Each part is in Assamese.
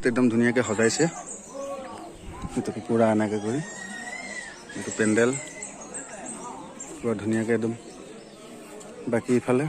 একদম ধুনীয়াকৈ সজাইছে এইটো পুৰা এনেকৈ কৰি এইটো পেণ্ডেল পুৰা ধুনীয়াকৈ একদম বাকী ইফালে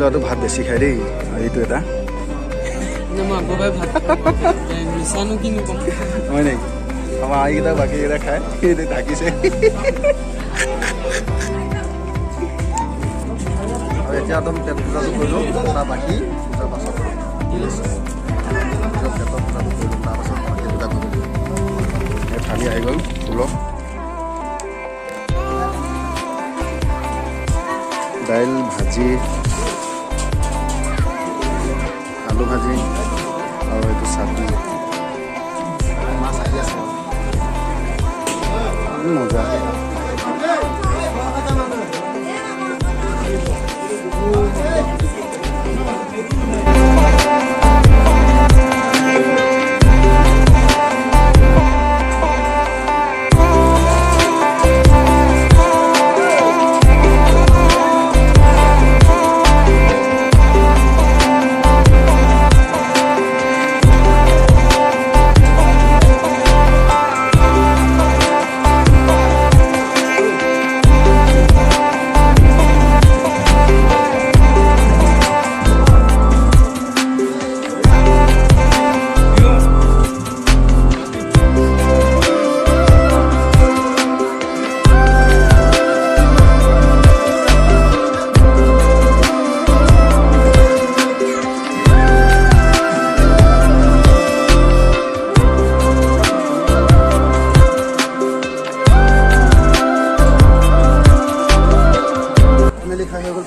ল'ৰাটো ভাত বেছি খাই দেই এইটো এটা হয় নেকি আমাৰ আইকেইটা বাকীকেইটা খাই সেইটো ঢাকিছে আৰু এতিয়া একদম পেট পূজাটো কৰিলোঁ তাৰ বাকী পূজাৰ পাছত পেটৰ পূজাটো কৰিলোঁ তাৰপাছত বাকী পূজা কৰিলোঁ এই থালি আহি গ'ল ফুলক দাইল ভাজি আলু ভাজি আৰু এইটো চাটনি মাছ আহি আছে মজা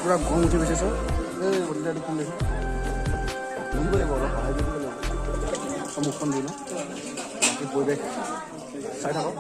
পুৰা গৰম উঠি গৈছে চব এই বদলাটো কোন দেখি বুজিব লাগিব অলপ সহায় কৰিব লাগিব মুখখন দি লওঁ বাকী পৰিৱেশ চাই থাকক